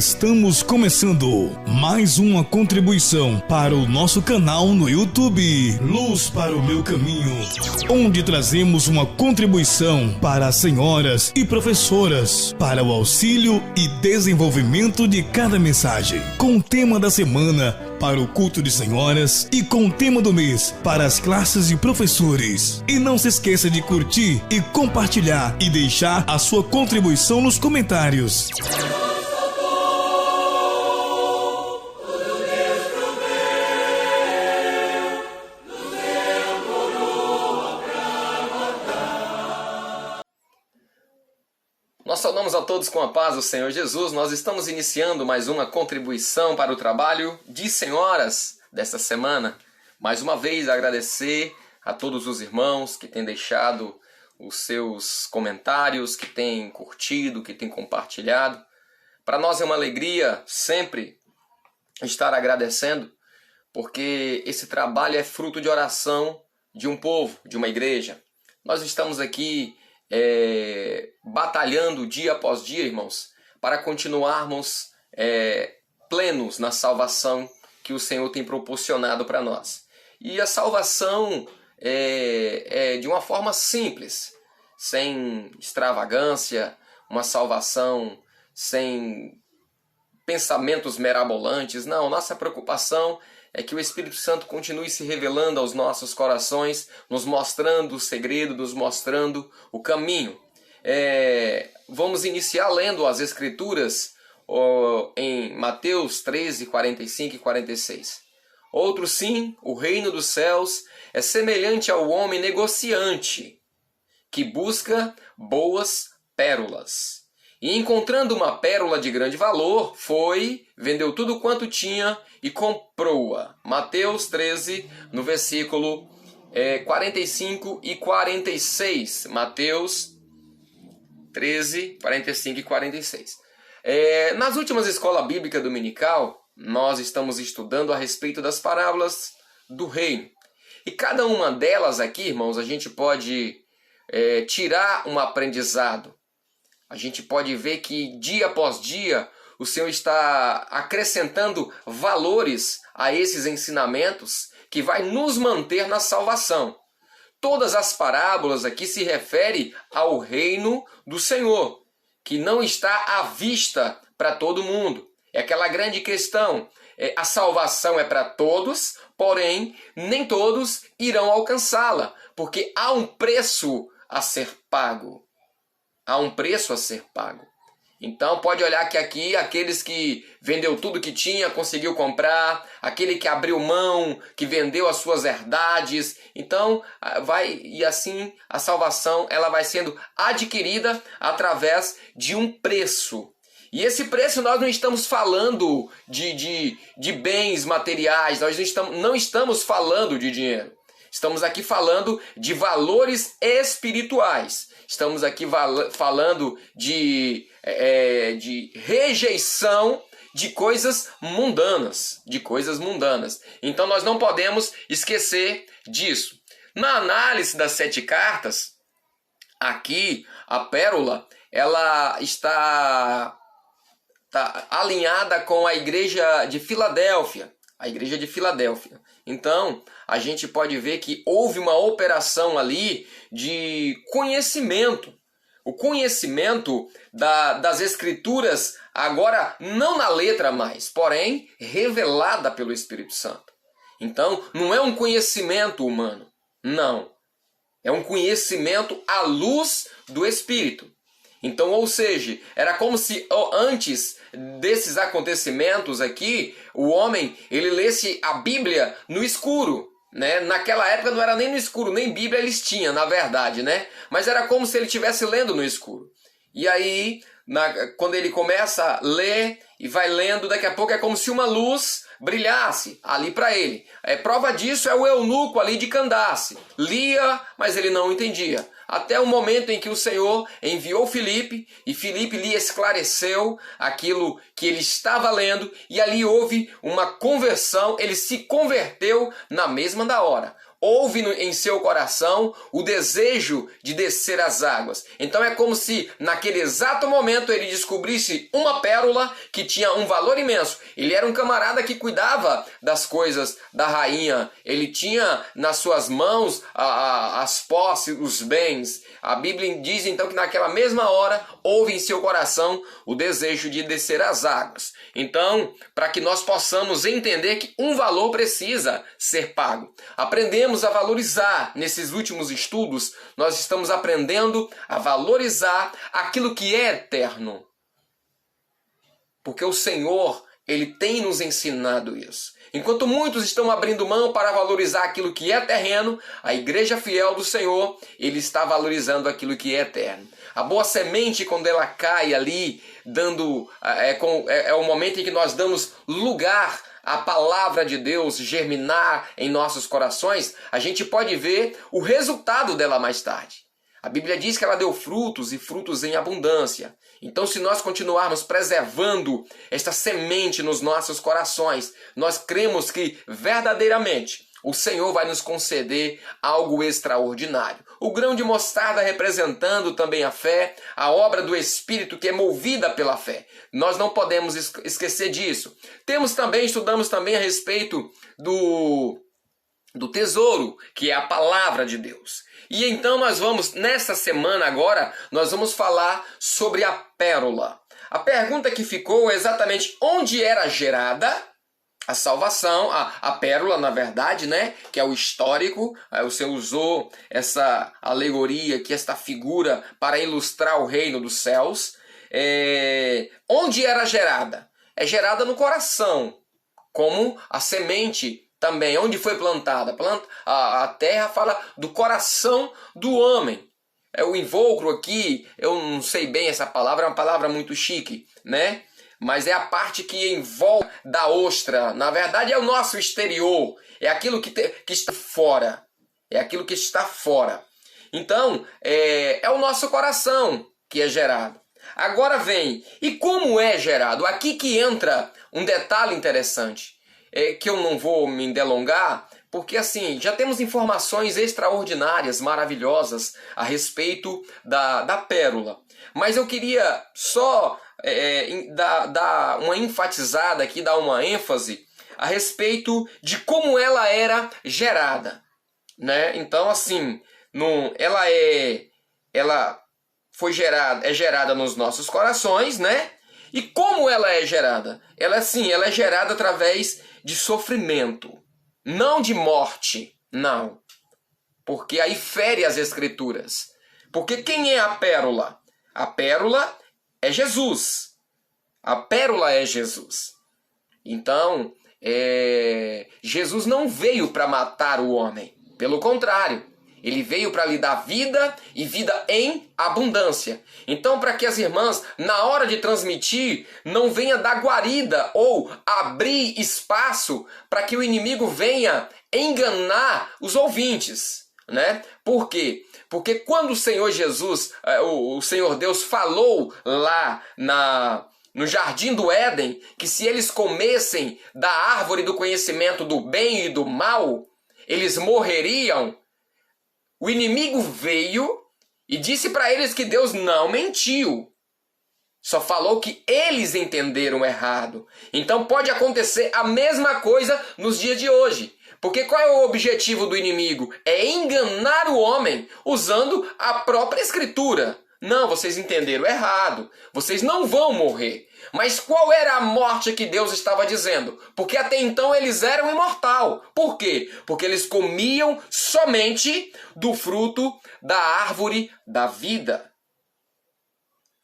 Estamos começando mais uma contribuição para o nosso canal no YouTube, Luz para o Meu Caminho, onde trazemos uma contribuição para as senhoras e professoras, para o auxílio e desenvolvimento de cada mensagem, com o tema da semana para o culto de senhoras e com o tema do mês para as classes de professores. E não se esqueça de curtir e compartilhar e deixar a sua contribuição nos comentários. Nós saudamos a todos com a paz do Senhor Jesus. Nós estamos iniciando mais uma contribuição para o trabalho de senhoras desta semana. Mais uma vez agradecer a todos os irmãos que têm deixado os seus comentários, que têm curtido, que têm compartilhado. Para nós é uma alegria sempre estar agradecendo, porque esse trabalho é fruto de oração de um povo, de uma igreja. Nós estamos aqui batalhando dia após dia, irmãos, para continuarmos plenos na salvação que o Senhor tem proporcionado para nós. E a salvação é de uma forma simples, sem extravagância, uma salvação sem pensamentos mirabolantes. Não, nossa preocupação é que o Espírito Santo continue se revelando aos nossos corações, nos mostrando o segredo, nos mostrando o caminho. Vamos iniciar lendo as Escrituras em Mateus 13, 45 e 46. Outro sim, o reino dos céus é semelhante ao homem negociante, que busca boas pérolas. E encontrando uma pérola de grande valor, vendeu tudo quanto tinha e comprou-a. Mateus 13, no versículo 45 e 46. Mateus 13, 45 e 46. Nas últimas escolas bíblicas dominical, nós estamos estudando a respeito das parábolas do reino. E cada uma delas aqui, irmãos, a gente pode tirar um aprendizado. A gente pode ver que dia após dia o Senhor está acrescentando valores a esses ensinamentos que vai nos manter na salvação. Todas as parábolas aqui se referem ao reino do Senhor, que não está à vista para todo mundo. É aquela grande questão. A salvação é para todos, porém nem todos irão alcançá-la, porque há um preço a ser pago. Há um preço a ser pago. Então pode olhar que aqui aqueles que vendeu tudo que tinha, conseguiu comprar, aquele que abriu mão, que vendeu as suas herdades, então e assim a salvação ela vai sendo adquirida através de um preço. E esse preço nós não estamos falando de bens materiais, nós não estamos falando de dinheiro. Estamos aqui falando de valores espirituais. Estamos aqui falando de rejeição de coisas mundanas. Então nós não podemos esquecer disso. Na análise das 7 cartas, aqui a pérola ela está alinhada com a igreja de Filadélfia. Então, a gente pode ver que houve uma operação ali de conhecimento. O conhecimento das Escrituras, agora não na letra mais, porém revelada pelo Espírito Santo. Então, não é um conhecimento humano, não. É um conhecimento à luz do Espírito. Então, ou seja, era como se antes desses acontecimentos aqui, o homem ele lesse a Bíblia no escuro, né? Naquela época não era nem no escuro, nem Bíblia eles tinham, na verdade, né? Mas era como se ele estivesse lendo no escuro. E aí, quando ele começa a ler e vai lendo, daqui a pouco é como se uma luz brilhasse ali para ele. Prova disso é o eunuco ali de Candace. Lia, mas ele não entendia. Até o momento em que o Senhor enviou Filipe, e Filipe lhe esclareceu aquilo que ele estava lendo, e ali houve uma conversão, ele se converteu na mesma da hora. houve em seu coração o desejo de descer as águas. Então é como se naquele exato momento ele descobrisse uma pérola que tinha um valor imenso. Ele era um camarada que cuidava das coisas da rainha. Ele tinha nas suas mãos as posses, os bens. A Bíblia diz então que naquela mesma hora houve em seu coração o desejo de descer as águas. Então, para que nós possamos entender que um valor precisa ser pago. Aprendemos a valorizar nesses últimos estudos, nós estamos aprendendo a valorizar aquilo que é eterno. Porque o Senhor, Ele tem nos ensinado isso. Enquanto muitos estão abrindo mão para valorizar aquilo que é terreno, a igreja fiel do Senhor, Ele está valorizando aquilo que é eterno. A boa semente, quando ela cai ali, é o momento em que nós damos lugar à palavra de Deus germinar em nossos corações, a gente pode ver o resultado dela mais tarde. A Bíblia diz que ela deu frutos e frutos em abundância. Então, se nós continuarmos preservando esta semente nos nossos corações, nós cremos que verdadeiramente o Senhor vai nos conceder algo extraordinário. O grão de mostarda representando também a fé, a obra do Espírito que é movida pela fé. Nós não podemos esquecer disso. Estudamos também a respeito do tesouro, que é a palavra de Deus. E então nesta semana agora, nós vamos falar sobre a pérola. A pergunta que ficou é exatamente onde era gerada a salvação, a pérola, na verdade, né? Que é o histórico. O Senhor usou essa alegoria aqui, esta figura, para ilustrar o reino dos céus. Onde era gerada? É gerada no coração, como a semente também, onde foi plantada. A terra fala do coração do homem. O invólucro aqui, eu não sei bem essa palavra, é uma palavra muito chique, né? Mas é a parte que envolve da ostra. Na verdade, é o nosso exterior. É aquilo que está fora. É aquilo que está fora. Então, é o nosso coração que é gerado. Agora vem, e como é gerado? Aqui que entra um detalhe interessante, que eu não vou me delongar, porque assim, já temos informações extraordinárias, maravilhosas, a respeito da pérola. Mas eu queria só dar uma enfatizada aqui, dar uma ênfase a respeito de como ela era gerada, né? Então, assim, ela é gerada nos nossos corações, né? E como ela é gerada? Ela é gerada através de sofrimento, não de morte, não. Porque aí fere as Escrituras. Porque quem é a pérola? A pérola é Jesus. A pérola é Jesus. Então, Jesus não veio para matar o homem. Pelo contrário, ele veio para lhe dar vida e vida em abundância. Então, para que as irmãs, na hora de transmitir, não venha dar guarida ou abrir espaço para que o inimigo venha enganar os ouvintes, né? Por quê? Porque quando o Senhor Jesus, o Senhor Deus falou lá no jardim do Éden, que se eles comessem da árvore do conhecimento do bem e do mal, eles morreriam. O inimigo veio e disse para eles que Deus não mentiu. Só falou que eles entenderam errado. Então pode acontecer a mesma coisa nos dias de hoje. Porque qual é o objetivo do inimigo? É enganar o homem usando a própria Escritura. Não, vocês entenderam errado. Vocês não vão morrer. Mas qual era a morte que Deus estava dizendo? Porque até então eles eram imortal. Por quê? Porque eles comiam somente do fruto da árvore da vida.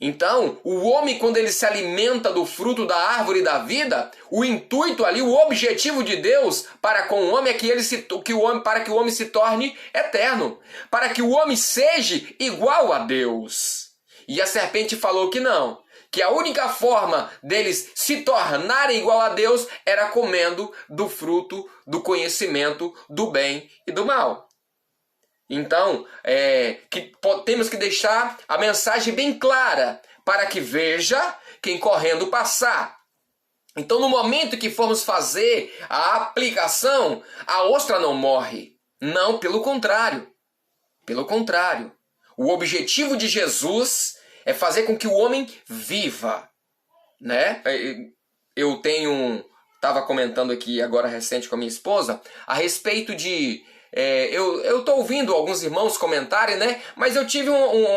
Então, o homem, quando ele se alimenta do fruto da árvore da vida, o intuito ali, o objetivo de Deus para com o homem é para que o homem se torne eterno, para que o homem seja igual a Deus. E a serpente falou que não, que a única forma deles se tornarem igual a Deus era comendo do fruto do conhecimento do bem e do mal. Então, temos que deixar a mensagem bem clara para que veja quem correndo passar. Então, no momento que formos fazer a aplicação, a ostra não morre. Não, pelo contrário. Pelo contrário. O objetivo de Jesus é fazer com que o homem viva, né? Eu estava comentando aqui agora recente com a minha esposa a respeito de... eu estou ouvindo alguns irmãos comentarem, né? Mas eu tive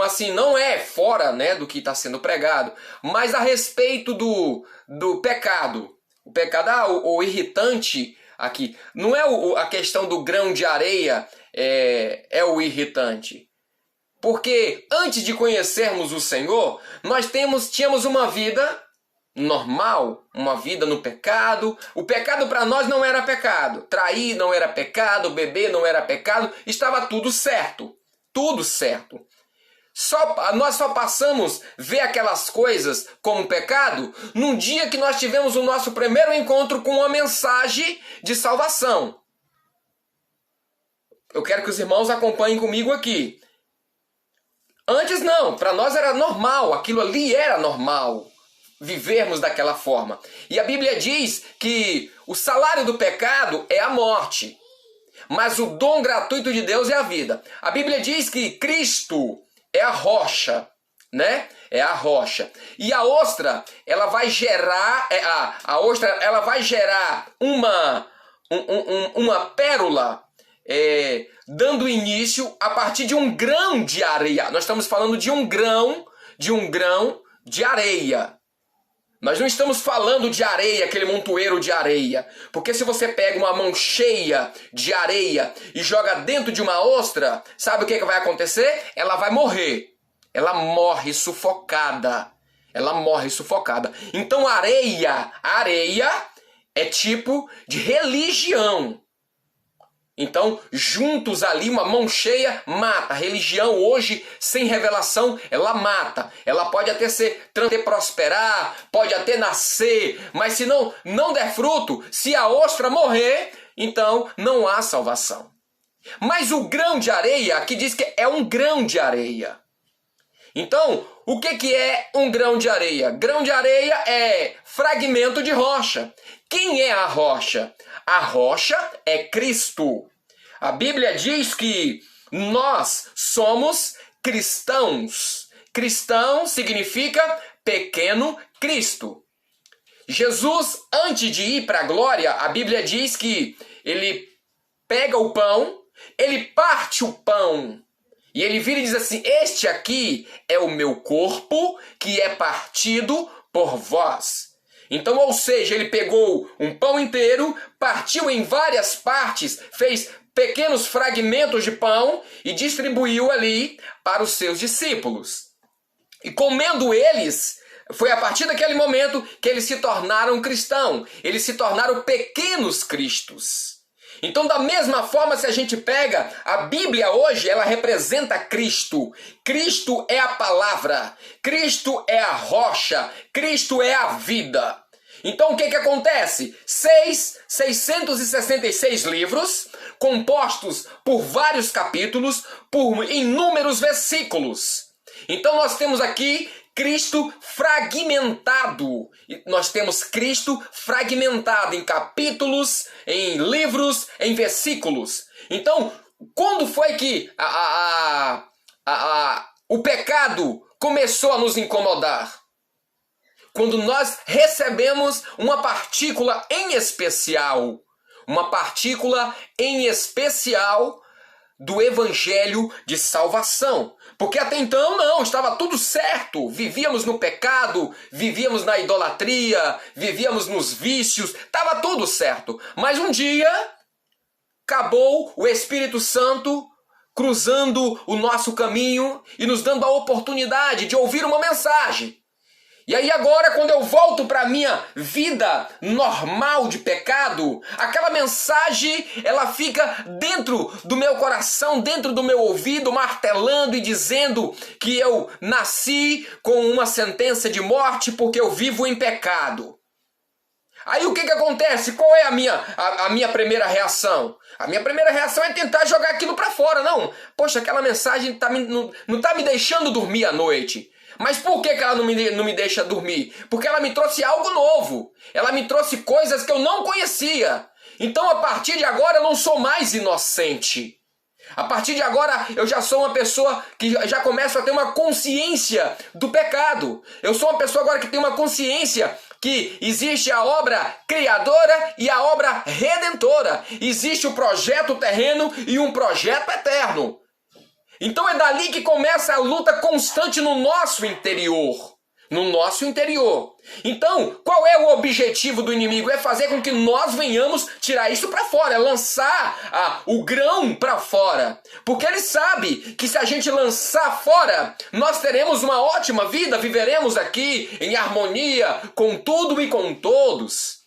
assim, não é fora, né, do que está sendo pregado, mas a respeito do pecado. O pecado, o irritante aqui. Não é a questão do grão de areia é o irritante. Porque antes de conhecermos o Senhor, nós tínhamos uma vida normal, uma vida no pecado. O pecado para nós não era pecado. Trair não era pecado, beber não era pecado. Estava tudo certo. Tudo certo. Nós só passamos a ver aquelas coisas como pecado num dia que nós tivemos o nosso primeiro encontro com uma mensagem de salvação. Eu quero que os irmãos acompanhem comigo aqui. Antes não, para nós era normal, aquilo ali era normal, vivermos daquela forma. E a Bíblia diz que o salário do pecado é a morte, mas o dom gratuito de Deus é a vida. A Bíblia diz que Cristo é a rocha, né? É a rocha. E a ostra, ela vai gerar, ela vai gerar uma pérola, dando início a partir de um grão de areia. Nós estamos falando de um grão de areia. Nós não estamos falando de areia, aquele montoeiro de areia. Porque se você pega uma mão cheia de areia e joga dentro de uma ostra, sabe o que vai acontecer? Ela vai morrer. Ela morre sufocada. Ela morre sufocada. Então a areia é tipo de religião. Então, juntos ali, uma mão cheia mata. A religião hoje, sem revelação, ela mata. Ela pode até prosperar, pode até nascer, mas se não der fruto, se a ostra morrer, então não há salvação. Mas o grão de areia, aqui diz que é um grão de areia. Então, o que é um grão de areia? Grão de areia é fragmento de rocha. Quem é a rocha? A rocha é Cristo. A Bíblia diz que nós somos cristãos. Cristão significa pequeno Cristo. Jesus, antes de ir para a glória, a Bíblia diz que ele pega o pão, ele parte o pão. E ele vira e diz assim: este aqui é o meu corpo que é partido por vós. Então, ou seja, ele pegou um pão inteiro, partiu em várias partes, fez pequenos fragmentos de pão e distribuiu ali para os seus discípulos. E comendo eles, foi a partir daquele momento que eles se tornaram cristãos. Eles se tornaram pequenos cristos. Então, da mesma forma, se a gente pega a Bíblia hoje, ela representa Cristo. Cristo é a palavra. Cristo é a rocha. Cristo é a vida. Então, o que acontece? 666 livros, compostos por vários capítulos, por inúmeros versículos. Então, nós temos aqui Cristo fragmentado. Nós temos Cristo fragmentado em capítulos, em livros, em versículos. Então, quando foi que o pecado começou a nos incomodar? Quando nós recebemos uma partícula em especial. Uma partícula em especial do Evangelho de salvação. Porque até então não, estava tudo certo. Vivíamos no pecado, vivíamos na idolatria, vivíamos nos vícios, estava tudo certo. Mas um dia, acabou o Espírito Santo cruzando o nosso caminho e nos dando a oportunidade de ouvir uma mensagem. E aí agora, quando eu volto para a minha vida normal de pecado, aquela mensagem, ela fica dentro do meu coração, dentro do meu ouvido, martelando e dizendo que eu nasci com uma sentença de morte porque eu vivo em pecado. Aí o que acontece? Qual é a minha primeira reação? A minha primeira reação é tentar jogar aquilo para fora. Não, poxa, aquela mensagem não está me deixando dormir à noite. Mas por que ela não me deixa dormir? Porque ela me trouxe algo novo. Ela me trouxe coisas que eu não conhecia. Então, a partir de agora, eu não sou mais inocente. A partir de agora, eu já sou uma pessoa que já começo a ter uma consciência do pecado. Eu sou uma pessoa agora que tem uma consciência que existe a obra criadora e a obra redentora. Existe o projeto terreno e um projeto eterno. Então é dali que começa a luta constante no nosso interior. No nosso interior. Então, qual é o objetivo do inimigo? É fazer com que nós venhamos tirar isso para fora, é lançar o grão para fora. Porque ele sabe que se a gente lançar fora, nós teremos uma ótima vida, viveremos aqui em harmonia com tudo e com todos.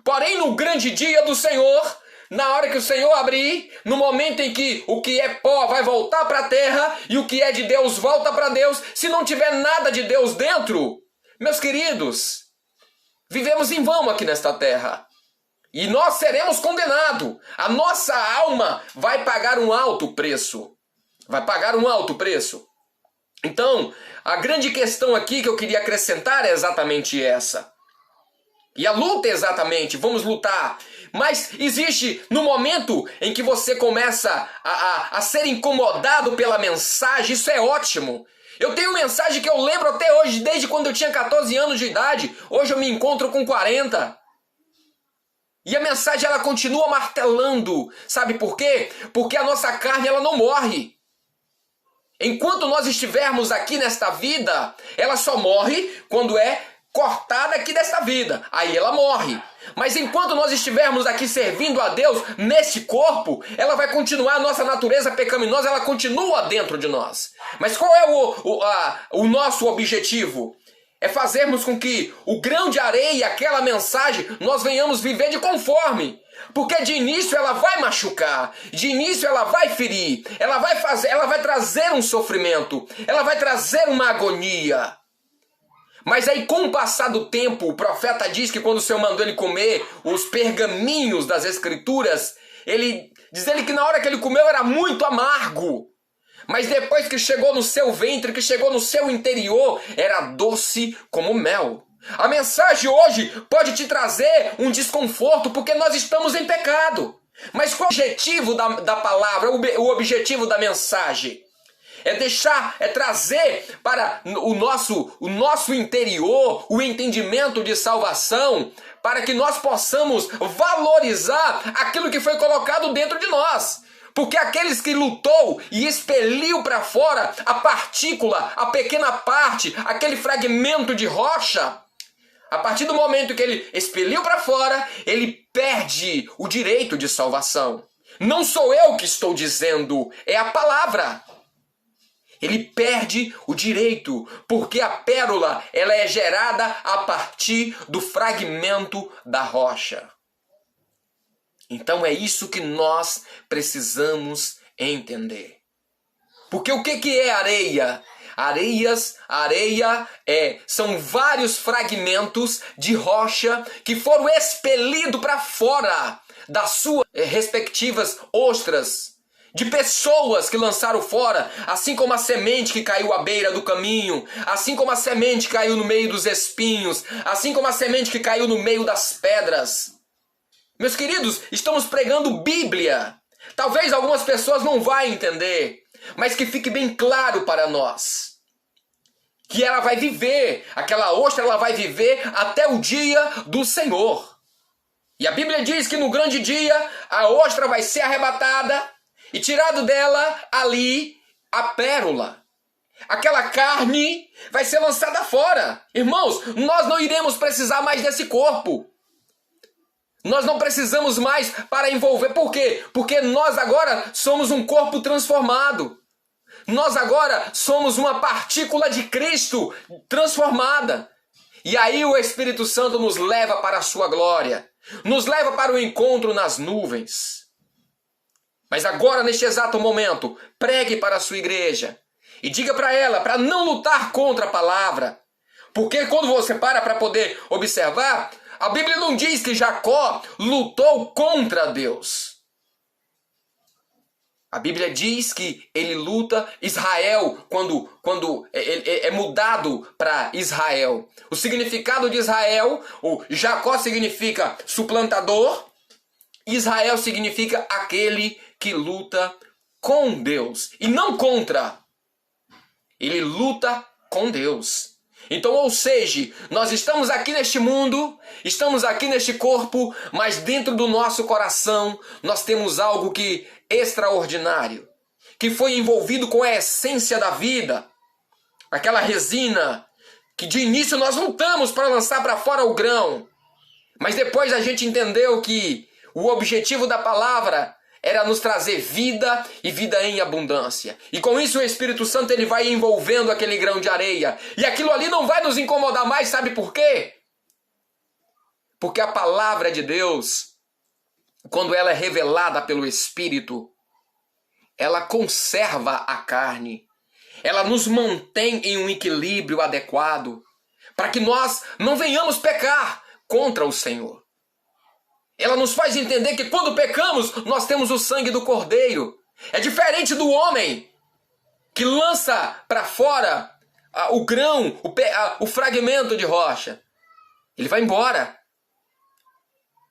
Porém, no grande dia do Senhor, na hora que o Senhor abrir, no momento em que o que é pó vai voltar para a terra e o que é de Deus volta para Deus, se não tiver nada de Deus dentro, meus queridos, vivemos em vão aqui nesta terra. E nós seremos condenados. A nossa alma vai pagar um alto preço. Vai pagar um alto preço. Então, a grande questão aqui que eu queria acrescentar é exatamente essa. E a luta é exatamente, vamos lutar. Mas existe no momento em que você começa a ser incomodado pela mensagem, isso é ótimo. Eu tenho mensagem que eu lembro até hoje, desde quando eu tinha 14 anos de idade. Hoje eu me encontro com 40. E a mensagem ela continua martelando. Sabe por quê? Porque a nossa carne ela não morre. Enquanto nós estivermos aqui nesta vida, ela só morre quando é cortada aqui desta vida, aí ela morre. Mas enquanto nós estivermos aqui servindo a Deus nesse corpo, ela vai continuar, a nossa natureza pecaminosa, ela continua dentro de nós. Mas qual é o nosso objetivo? É fazermos com que o grão de areia, aquela mensagem, nós venhamos viver de conforme. Porque de início ela vai machucar, de início ela vai ferir, ela vai trazer um sofrimento, ela vai trazer uma agonia. Mas aí, com o passar do tempo, o profeta diz que quando o Senhor mandou ele comer os pergaminhos das Escrituras, diz ele que na hora que ele comeu era muito amargo. Mas depois que chegou no seu ventre, que chegou no seu interior, era doce como mel. A mensagem hoje pode te trazer um desconforto porque nós estamos em pecado. Mas qual é o objetivo da palavra, o objetivo da mensagem? É trazer para o nosso interior o entendimento de salvação, para que nós possamos valorizar aquilo que foi colocado dentro de nós. Porque aqueles que lutou e expeliu para fora a partícula, a pequena parte, aquele fragmento de rocha, a partir do momento que ele expeliu para fora, ele perde o direito de salvação. Não sou eu que estou dizendo, é a palavra. Ele perde o direito, porque a pérola ela é gerada a partir do fragmento da rocha. Então é isso que nós precisamos entender. Porque o que é areia? Areia são vários fragmentos de rocha que foram expelidos para fora das suas respectivas ostras. De pessoas que lançaram fora, assim como a semente que caiu à beira do caminho, assim como a semente que caiu no meio dos espinhos, assim como a semente que caiu no meio das pedras. Meus queridos, estamos pregando Bíblia. Talvez algumas pessoas não vão entender, mas que fique bem claro para nós. Que ela vai viver, aquela ostra ela vai viver até o dia do Senhor. E a Bíblia diz que no grande dia a ostra vai ser arrebatada, e tirado dela ali a pérola. Aquela carne vai ser lançada fora. Irmãos, nós não iremos precisar mais desse corpo. Nós não precisamos mais para envolver. Por quê? Porque nós agora somos um corpo transformado. Nós agora somos uma partícula de Cristo transformada. E aí o Espírito Santo nos leva para a sua glória. Nos leva para o encontro nas nuvens. Mas agora, neste exato momento, pregue para a sua igreja e diga para ela para não lutar contra a palavra. Porque quando você para poder observar, a Bíblia não diz que Jacó lutou contra Deus. A Bíblia diz que ele luta Israel quando é mudado para Israel. O significado de Israel, o Jacó significa suplantador. Israel significa aquele que luta com Deus e não contra. Ele luta com Deus. Então, ou seja, nós estamos aqui neste mundo, estamos aqui neste corpo, mas dentro do nosso coração nós temos algo que extraordinário, que foi envolvido com a essência da vida, aquela resina que de início nós lutamos para lançar para fora o grão, mas depois a gente entendeu que o objetivo da palavra era nos trazer vida e vida em abundância. E com isso o Espírito Santo ele vai envolvendo aquele grão de areia. E aquilo ali não vai nos incomodar mais, sabe por quê? Porque a palavra de Deus, quando ela é revelada pelo Espírito, ela conserva a carne. Ela nos mantém em um equilíbrio adequado para que nós não venhamos pecar contra o Senhor. Ela nos faz entender que quando pecamos, nós temos o sangue do Cordeiro. É diferente do homem que lança para fora o grão, o fragmento de rocha. Ele vai embora.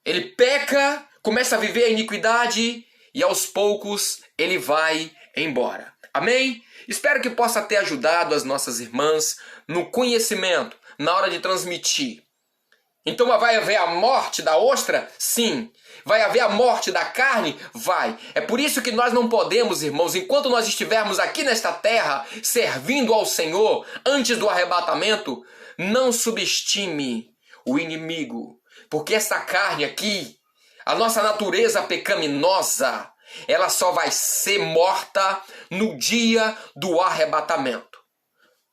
Ele peca, começa a viver a iniquidade e aos poucos ele vai embora. Amém? Espero que possa ter ajudado as nossas irmãs no conhecimento, na hora de transmitir. Então vai haver a morte da ostra? Sim. Vai haver a morte da carne? Vai. É por isso que nós não podemos, irmãos, enquanto nós estivermos aqui nesta terra, servindo ao Senhor, antes do arrebatamento, não subestime o inimigo. Porque essa carne aqui, a nossa natureza pecaminosa, ela só vai ser morta no dia do arrebatamento.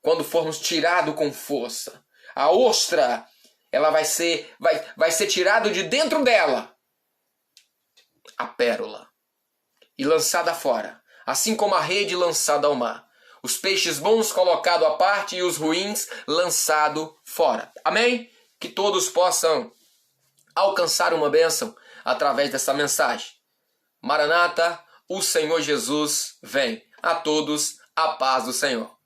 Quando formos tirados com força. A ostra, ela vai ser tirado de dentro dela a pérola e lançada fora, assim como a rede lançada ao mar. Os peixes bons colocados à parte e os ruins lançados fora. Amém? Que todos possam alcançar uma bênção através dessa mensagem. Maranata, o Senhor Jesus vem. A todos, a paz do Senhor.